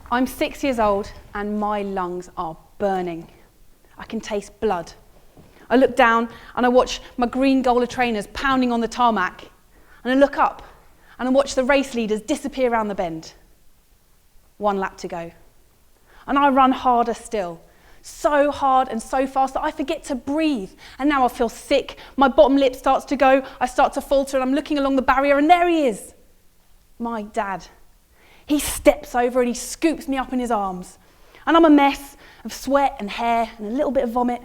I'm 6 years old and my lungs are burning. I can taste blood. I look down and I watch my green Gola trainers pounding on the tarmac. And I look up and I watch the race leaders disappear around the bend. 1 lap to go. And I run harder still. So hard and so fast that I forget to breathe. And now I feel sick. My bottom lip starts to go. I start to falter and I'm looking along the barrier and there he is. My dad. He steps over and he scoops me up in his arms. And I'm a mess of sweat and hair and a little bit of vomit.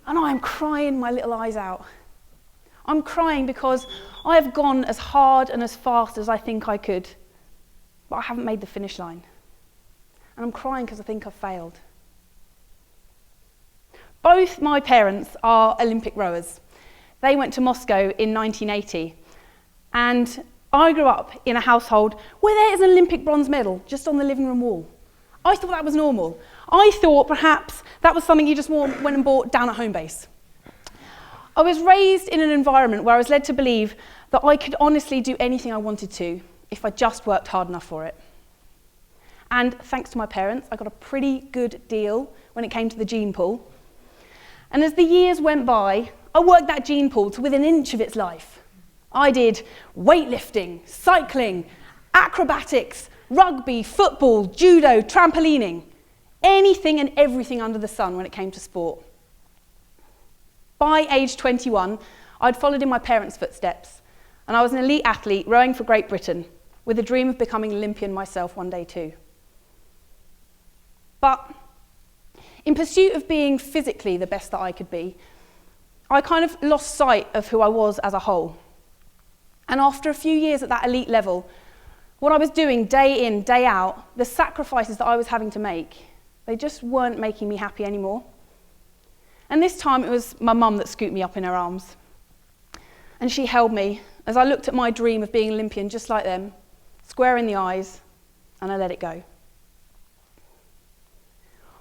And I am crying my little eyes out. I'm crying because I have gone as hard and as fast as I think I could, but I haven't made the finish line. And I'm crying because I think I've failed. Both my parents are Olympic rowers. They went to Moscow in 1980, and I grew up in a household where there is an Olympic bronze medal just on the living room wall. I thought that was normal. I thought perhaps that was something you just went and bought down at home base. I was raised in an environment where I was led to believe that I could honestly do anything I wanted to if I just worked hard enough for it. And thanks to my parents, I got a pretty good deal when it came to the gene pool. And as the years went by, I worked that gene pool to within an inch of its life. I did weightlifting, cycling, acrobatics, rugby, football, judo, trampolining, anything and everything under the sun when it came to sport. By age 21, I'd followed in my parents' footsteps, and I was an elite athlete rowing for Great Britain, with a dream of becoming Olympian myself one day too. But in pursuit of being physically the best that I could be, I kind of lost sight of who I was as a whole. And after a few years at that elite level, what I was doing day in, day out, the sacrifices that I was having to make, they just weren't making me happy anymore. And this time it was my mum that scooped me up in her arms. And she held me as I looked at my dream of being Olympian just like them, square in the eyes, and I let it go.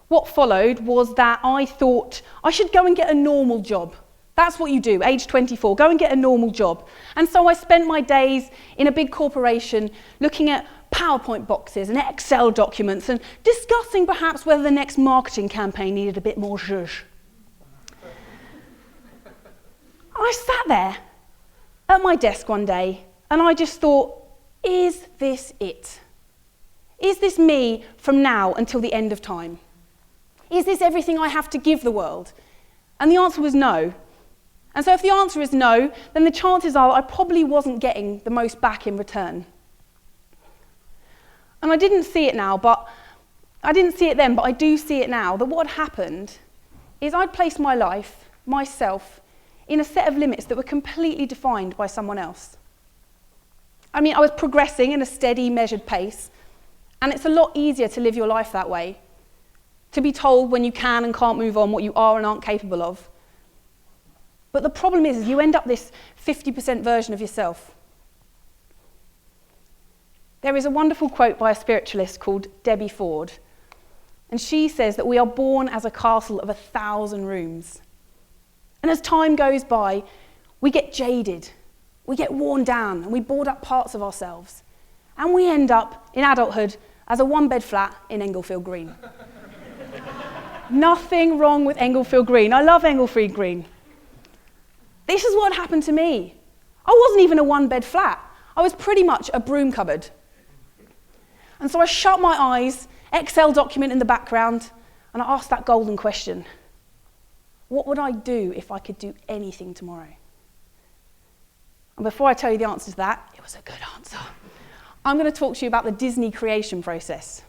What followed was that I thought I should go and get a normal job. That's what you do, age 24, go and get a normal job. And so I spent my days in a big corporation looking at PowerPoint boxes and Excel documents and discussing perhaps whether the next marketing campaign needed a bit more zhuzh. I sat there at my desk one day and I just thought, is this it? Is this me from now until the end of time? Is this everything I have to give the world? And the answer was no. And so if the answer is no, then the chances are I probably wasn't getting the most back in return. And I didn't see it now, I do see it now, that what had happened is I'd placed my life, myself, in a set of limits that were completely defined by someone else. I mean, I was progressing in a steady, measured pace, and it's a lot easier to live your life that way, to be told when you can and can't move on, what you are and aren't capable of. But the problem is you end up this 50% version of yourself. There is a wonderful quote by a spiritualist called Debbie Ford, and she says that we are born as a castle of 1,000 rooms. And as time goes by, we get jaded, we get worn down, and we board up parts of ourselves. And we end up, in adulthood, as a one-bed flat in Englefield Green. Nothing wrong with Englefield Green. I love Englefield Green. This is what happened to me. I wasn't even a one-bed flat. I was pretty much a broom cupboard. And so I shut my eyes, Excel document in the background, and I asked that golden question. What would I do if I could do anything tomorrow? And before I tell you the answer to that, it was a good answer. I'm going to talk to you about the Disney creation process.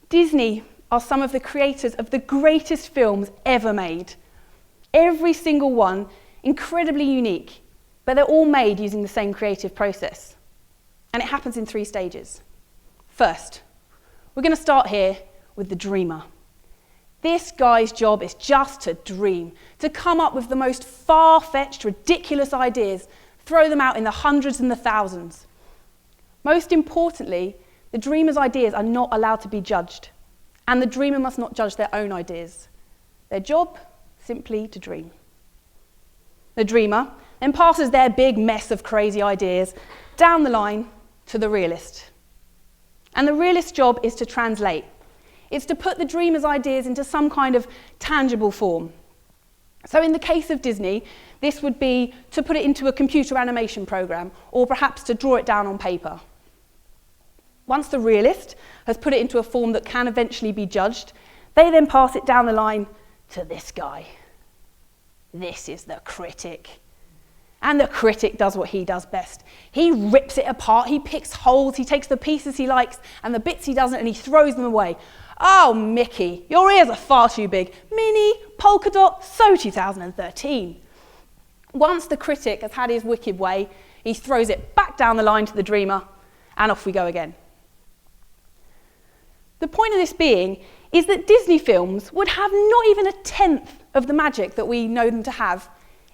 Disney are some of the creators of the greatest films ever made. Every single one incredibly unique, but they're all made using the same creative process. And it happens in 3 stages. First, we're going to start here with the dreamer. This guy's job is just to dream, to come up with the most far-fetched, ridiculous ideas, throw them out in the hundreds and the thousands. Most importantly, the dreamer's ideas are not allowed to be judged, and the dreamer must not judge their own ideas. Their job, simply to dream. The dreamer then passes their big mess of crazy ideas down the line to the realist. And the realist's job is to translate. It's to put the dreamer's ideas into some kind of tangible form. So in the case of Disney, this would be to put it into a computer animation program, or perhaps to draw it down on paper. Once the realist has put it into a form that can eventually be judged, they then pass it down the line to this guy. This is the critic. And the critic does what he does best. He rips it apart, he picks holes, he takes the pieces he likes and the bits he doesn't, and he throws them away. Oh, Mickey, your ears are far too big. Minnie, polka dot, so 2013. Once the critic has had his wicked way, he throws it back down the line to the dreamer, and off we go again. The point of this being is that Disney films would have not even a tenth of the magic that we know them to have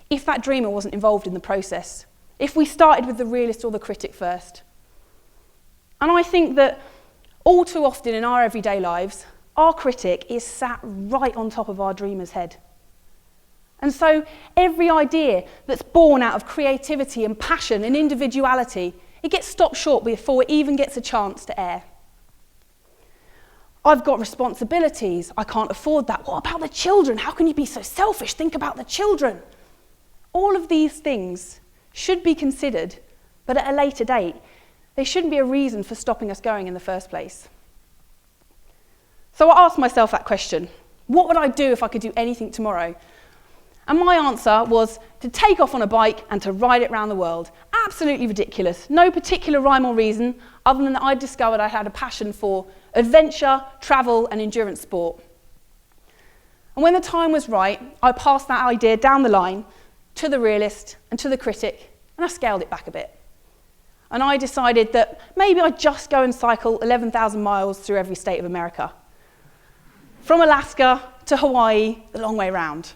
if that dreamer wasn't involved in the process, if we started with the realist or the critic first. And I think that all too often in our everyday lives, our critic is sat right on top of our dreamer's head. And so every idea that's born out of creativity and passion and individuality, it gets stopped short before it even gets a chance to air. I've got responsibilities, I can't afford that. What about the children? How can you be so selfish? Think about the children. All of these things should be considered, but at a later date, they shouldn't be a reason for stopping us going in the first place. So I asked myself that question, what would I do if I could do anything tomorrow? And my answer was to take off on a bike and to ride it around the world. Absolutely ridiculous. No particular rhyme or reason, other than that I'd discovered I had a passion for adventure, travel, and endurance sport. And when the time was right, I passed that idea down the line to the realist and to the critic, and I scaled it back a bit. And I decided that maybe I'd just go and cycle 11,000 miles through every state of America. From Alaska to Hawaii, the long way round.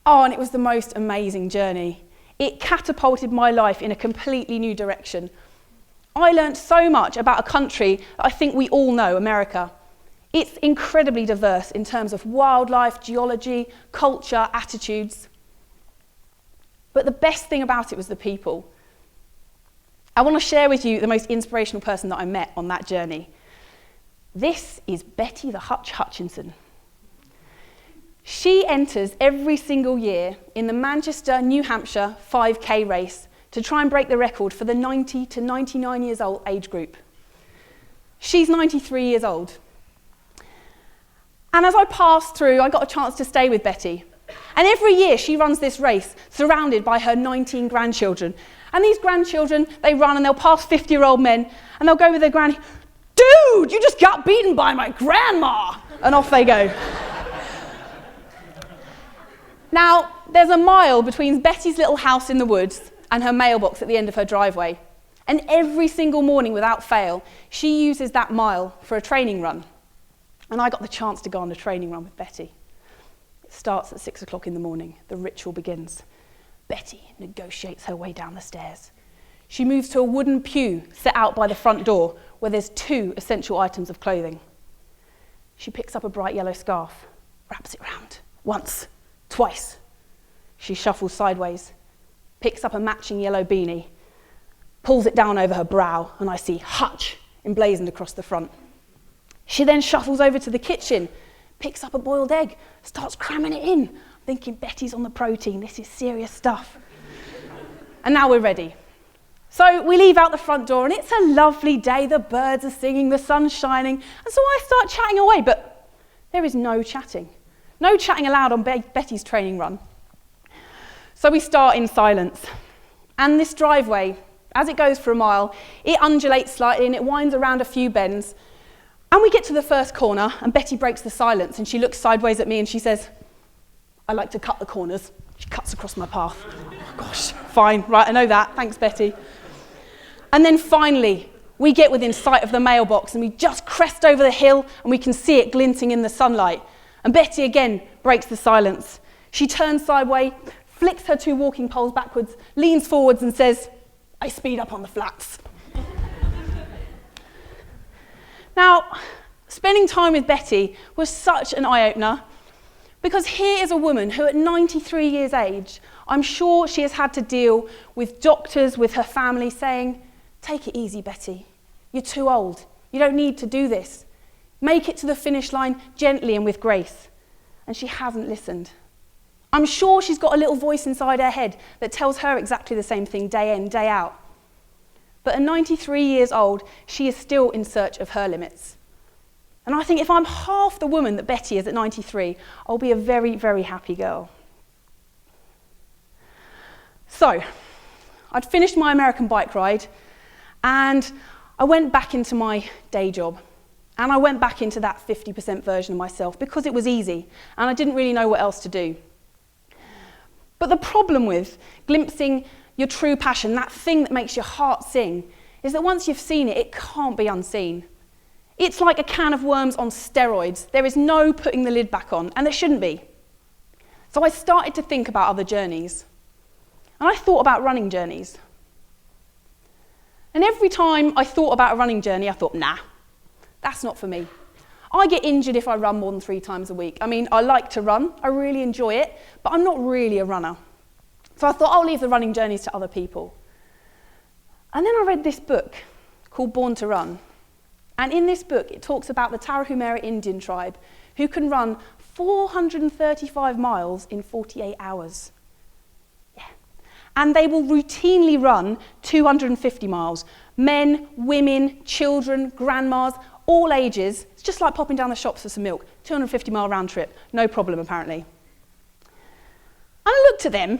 Oh, and it was the most amazing journey. It catapulted my life in a completely new direction. I learned so much about a country that I think we all know, America. It's incredibly diverse in terms of wildlife, geology, culture, attitudes. But the best thing about it was the people. I want to share with you the most inspirational person that I met on that journey. This is Betty the Hutch Hutchinson. She enters every single year in the Manchester, New Hampshire 5K race to try and break the record for the 90 to 99 years old age group. She's 93 years old. And as I passed through, I got a chance to stay with Betty. And every year she runs this race surrounded by her 19 grandchildren. And these grandchildren, they run and they'll pass 50-year-old men and they'll go with their granny, "Dude, you just got beaten by my grandma!" And off they go. Now, there's a mile between Betty's little house in the woods and her mailbox at the end of her driveway. And every single morning, without fail, she uses that mile for a training run. And I got the chance to go on a training run with Betty. It starts at 6 o'clock in the morning. The ritual begins. Betty negotiates her way down the stairs. She moves to a wooden pew set out by the front door where there's 2 essential items of clothing. She picks up a bright yellow scarf, wraps it round, once, twice. She shuffles sideways, picks up a matching yellow beanie, pulls it down over her brow, and I see Hutch emblazoned across the front. She then shuffles over to the kitchen, picks up a boiled egg, starts cramming it in. I'm thinking, Betty's on the protein, this is serious stuff. And now we're ready. So we leave out the front door and it's a lovely day, the birds are singing, the sun's shining, and so I start chatting away, but there is no chatting. No chatting allowed on Betty's training run. So we start in silence. And this driveway, as it goes for a mile, it undulates slightly and it winds around a few bends. And we get to the first corner and Betty breaks the silence and she looks sideways at me and she says, "I like to cut the corners." She cuts across my path. Oh gosh, fine, right, I know that, thanks Betty. And then finally, we get within sight of the mailbox and we just crest over the hill and we can see it glinting in the sunlight. And Betty again breaks the silence. She turns sideways, flicks her 2 walking poles backwards, leans forwards and says, "I speed up on the flats." Now, spending time with Betty was such an eye-opener because here is a woman who at 93 years age, I'm sure she has had to deal with doctors, with her family saying, "Take it easy, Betty. You're too old. You don't need to do this. Make it to the finish line gently and with grace. And she hasn't listened. I'm sure she's got a little voice inside her head that tells her exactly the same thing day in, day out. But at 93 years old, she is still in search of her limits. And I think if I'm half the woman that Betty is at 93, I'll be a very, very happy girl. So, I'd finished my American bike ride, and I went back into my day job. And I went back into that 50% version of myself because it was easy, and I didn't really know what else to do. But the problem with glimpsing your true passion, that thing that makes your heart sing, is that once you've seen it, it can't be unseen. It's like a can of worms on steroids. There is no putting the lid back on, and there shouldn't be. So I started to think about other journeys. And I thought about running journeys. And every time I thought about a running journey, I thought, nah, that's not for me. I get injured if I run more than 3 times a week. I mean, I like to run, I really enjoy it, but I'm not really a runner. So I thought I'll leave the running journeys to other people. And then I read this book called Born to Run. And in this book, it talks about the Tarahumara Indian tribe who can run 435 miles in 48 hours. Yeah. And they will routinely run 250 miles. Men, women, children, grandmas, all ages. It's just like popping down the shops for some milk. 250-mile round trip. No problem, apparently. And I looked at them, and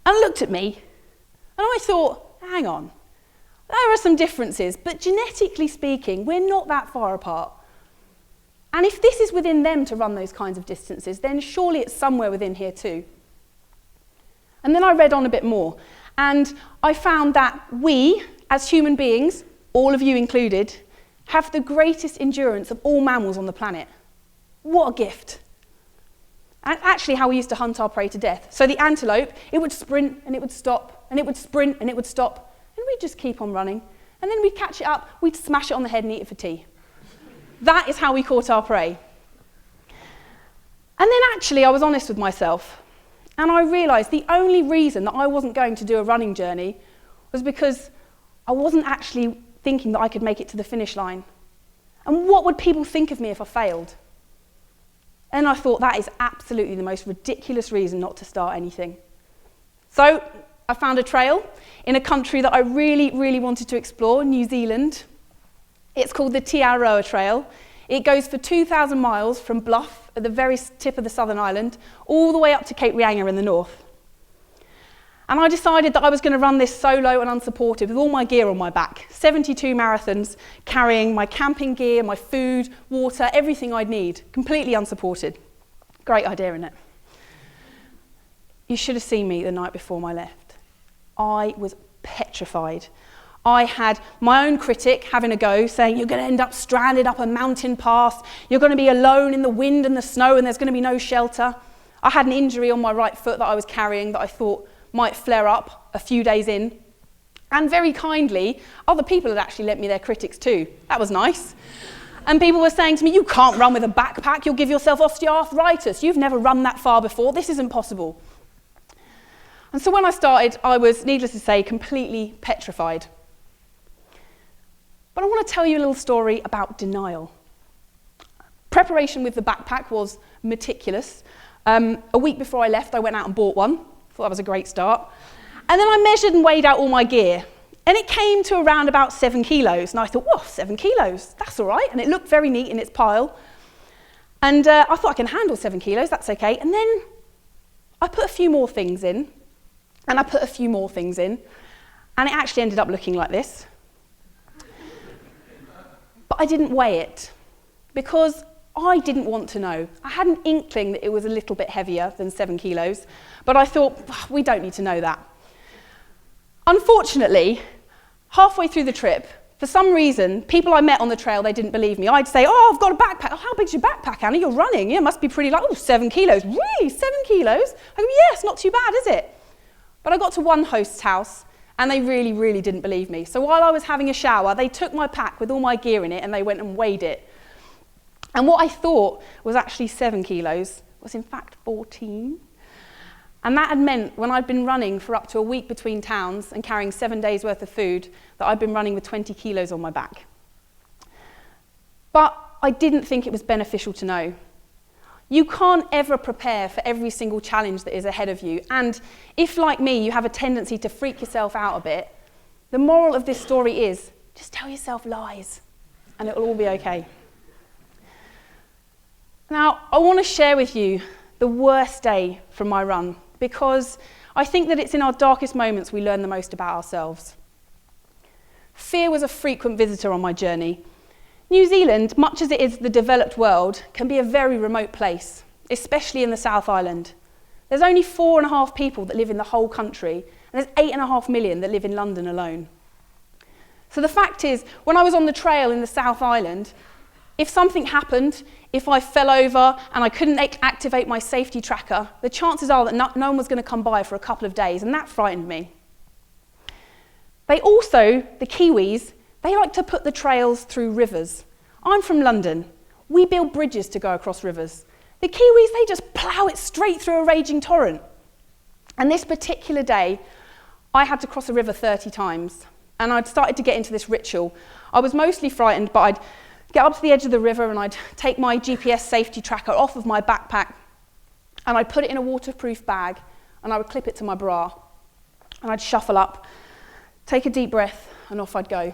I looked at me, and I thought, hang on. There are some differences, but genetically speaking, we're not that far apart. And if this is within them to run those kinds of distances, then surely it's somewhere within here too. And then I read on a bit more, and I found that we, as human beings, all of you included, have the greatest endurance of all mammals on the planet. What a gift. And actually how we used to hunt our prey to death. So the antelope, it would sprint and it would stop, and it would sprint and it would stop, and we'd just keep on running. And then we'd catch it up, we'd smash it on the head and eat it for tea. That is how we caught our prey. And then actually I was honest with myself, and I realised the only reason that I wasn't going to do a running journey was because I wasn't actually thinking that I could make it to the finish line. And what would people think of me if I failed? And I thought that is absolutely the most ridiculous reason not to start anything. So I found a trail in a country that I really, really wanted to explore, New Zealand. It's called the Tierra Trail. It goes for 2,000 miles from Bluff at the very tip of the southern island, all the way up to Cape Reinga in the north. And I decided that I was going to run this solo and unsupported with all my gear on my back. 72 marathons, carrying my camping gear, my food, water, everything I'd need, completely unsupported. Great idea, isn't it? You should have seen me the night before I left. I was petrified. I had my own critic having a go, saying, you're going to end up stranded up a mountain pass, you're going to be alone in the wind and the snow, and there's going to be no shelter. I had an injury on my right foot that I was carrying that I thought might flare up a few days in. And very kindly, other people had actually lent me their critics too. That was nice. And people were saying to me, you can't run with a backpack, you'll give yourself osteoarthritis. You've never run that far before, this isn't possible. And so when I started, I was, needless to say, completely petrified. But I want to tell you a little story about denial. Preparation with the backpack was meticulous. A week before I left, I went out and bought one. Thought that was a great start. And then I measured and weighed out all my gear. And it came to around about 7 kilos. And I thought, whoa, 7 kilos, that's all right. And it looked very neat in its pile. And I thought I can handle 7 kilos, that's okay. And then I put a few more things in. And I put a few more things in. And it actually ended up looking like this. But I didn't weigh it because I didn't want to know. I had an inkling that it was a little bit heavier than 7 kilos, but I thought, we don't need to know that. Unfortunately, halfway through the trip, for some reason, people I met on the trail, they didn't believe me. I'd say, oh, I've got a backpack. Oh, how big's your backpack, Anna? You're running. Yeah, it must be pretty light. Oh, 7 kilos. Really? 7 kilos? I go, yes, not too bad, is it? But I got to one host's house, and they really, really didn't believe me. So while I was having a shower, they took my pack with all my gear in it, and they went and weighed it. And what I thought was actually 7 kilos was in fact 14. And that had meant when I'd been running for up to a week between towns and carrying 7 days worth of food, that I'd been running with 20 kilos on my back. But I didn't think it was beneficial to know. You can't ever prepare for every single challenge that is ahead of you. And if, like me, you have a tendency to freak yourself out a bit, the moral of this story is just tell yourself lies and it will all be okay. Now, I want to share with you the worst day from my run, because I think that it's in our darkest moments we learn the most about ourselves. Fear was a frequent visitor on my journey. New Zealand, much as it is the developed world, can be a very remote place, especially in the South Island. There's only 4.5 people that live in the whole country, and there's 8.5 million that live in London alone. So the fact is, when I was on the trail in the South Island, if something happened, if I fell over and I couldn't activate my safety tracker, the chances are that no one was going to come by for a couple of days, and that frightened me. They also, the Kiwis, they like to put the trails through rivers. I'm from London. We build bridges to go across rivers. The Kiwis, they just plough it straight through a raging torrent. And this particular day, I had to cross a river 30 times, and I'd started to get into this ritual. I was mostly frightened, but I'd get up to the edge of the river and I'd take my GPS safety tracker off of my backpack and I'd put it in a waterproof bag and I would clip it to my bra. And I'd shuffle up, take a deep breath, and off I'd go.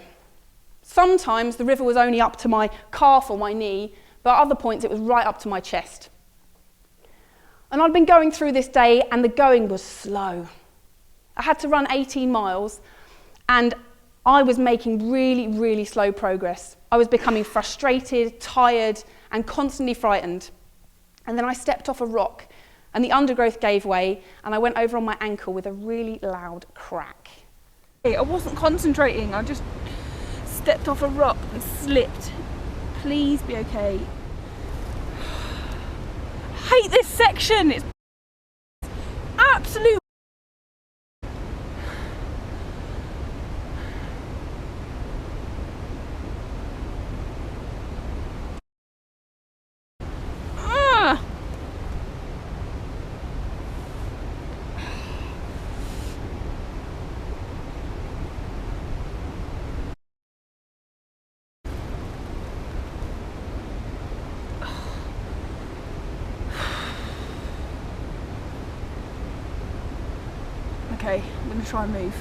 Sometimes the river was only up to my calf or my knee, but at other points it was right up to my chest. And I'd been going through this day and the going was slow. I had to run 18 miles and I was making really, really slow progress. I was becoming frustrated, tired, and constantly frightened. And then I stepped off a rock, and the undergrowth gave way, and I went over on my ankle with a really loud crack. I wasn't concentrating, I just stepped off a rock and slipped. Please be okay. I hate this section, it's absolute. Okay, I'm going to try and move.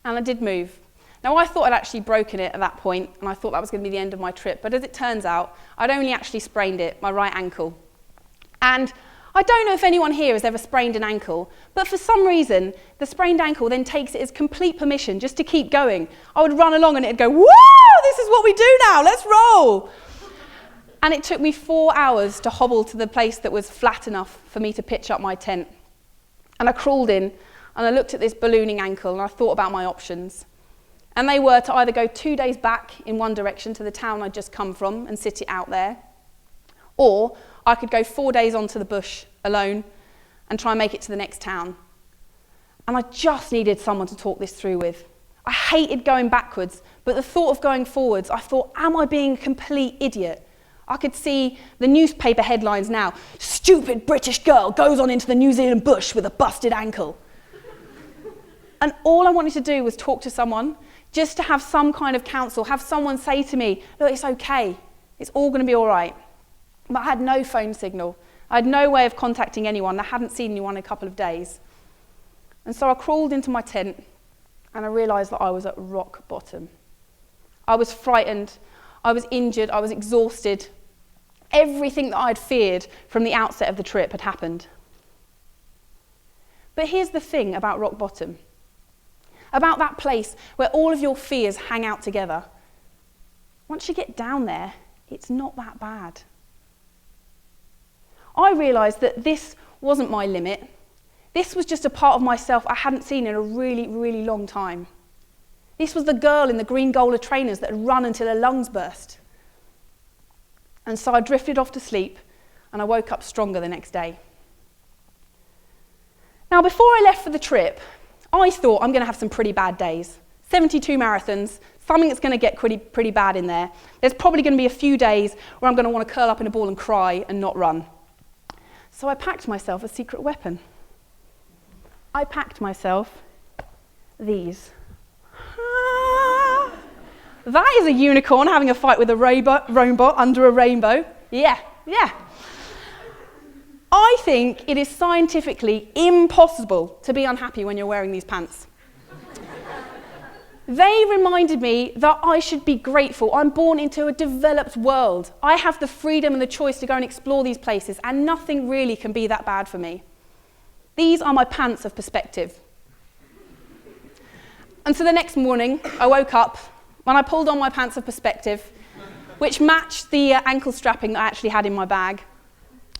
And I did move. Now, I thought I'd actually broken it at that point, and I thought that was going to be the end of my trip, but as it turns out, I'd only actually sprained it, my right ankle. And I don't know if anyone here has ever sprained an ankle, but for some reason, the sprained ankle then takes it as complete permission just to keep going. I would run along and it'd go, whoa, this is what we do now, let's roll. And it took me 4 hours to hobble to the place that was flat enough for me to pitch up my tent. And I crawled in, and I looked at this ballooning ankle, and I thought about my options. And they were to either go 2 days back in one direction to the town I'd just come from and sit it out there, or I could go 4 days onto the bush alone and try and make it to the next town. And I just needed someone to talk this through with. I hated going backwards, but the thought of going forwards, I thought, am I being a complete idiot? I could see the newspaper headlines now. Stupid British girl goes on into the New Zealand bush with a busted ankle. And all I wanted to do was talk to someone, just to have some kind of counsel, have someone say to me, look, it's okay, it's all going to be all right. But I had no phone signal. I had no way of contacting anyone. I hadn't seen anyone in a couple of days. And so I crawled into my tent and I realised that I was at rock bottom. I was frightened, I was injured, I was exhausted. Everything that I'd feared from the outset of the trip had happened. But here's the thing about rock bottom, about that place where all of your fears hang out together. Once you get down there, it's not that bad. I realised that this wasn't my limit. This was just a part of myself I hadn't seen in a really, really long time. This was the girl in the green Gola trainers that had run until her lungs burst. And so I drifted off to sleep, and I woke up stronger the next day. Now, before I left for the trip, I thought I'm going to have some pretty bad days. 72 marathons, something that's going to get pretty bad in there. There's probably going to be a few days where I'm going to want to curl up in a ball and cry and not run. So I packed myself a secret weapon. I packed myself these. That is a unicorn having a fight with a robot under a rainbow. Yeah. I think it is scientifically impossible to be unhappy when you're wearing these pants. They reminded me that I should be grateful. I'm born into a developed world. I have the freedom and the choice to go and explore these places, and nothing really can be that bad for me. These are my pants of perspective. And so the next morning, I woke up when I pulled on my pants of perspective, which matched the ankle strapping that I actually had in my bag.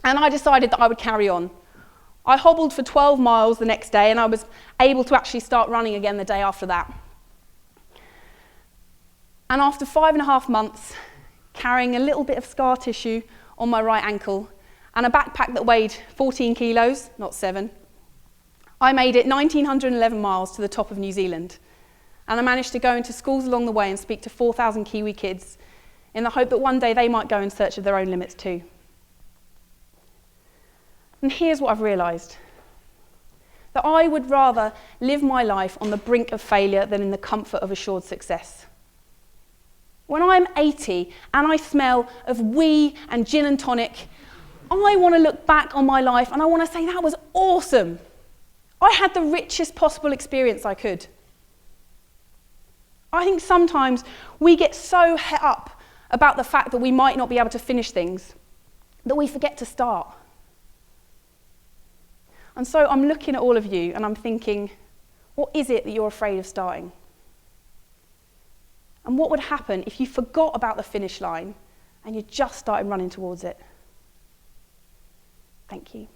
And I decided that I would carry on. I hobbled for 12 miles the next day, and I was able to actually start running again the day after that. And after 5.5 months, carrying a little bit of scar tissue on my right ankle and a backpack that weighed 14 kilos, not 7, I made it 1,911 miles to the top of New Zealand. And I managed to go into schools along the way and speak to 4,000 Kiwi kids in the hope that one day they might go in search of their own limits too. And here's what I've realised. That I would rather live my life on the brink of failure than in the comfort of assured success. When I'm 80 and I smell of wee and gin and tonic, I want to look back on my life and I want to say that was awesome. I had the richest possible experience I could. I think sometimes we get so het up about the fact that we might not be able to finish things that we forget to start. And so I'm looking at all of you and I'm thinking, what is it that you're afraid of starting? And what would happen if you forgot about the finish line and you just started running towards it? Thank you.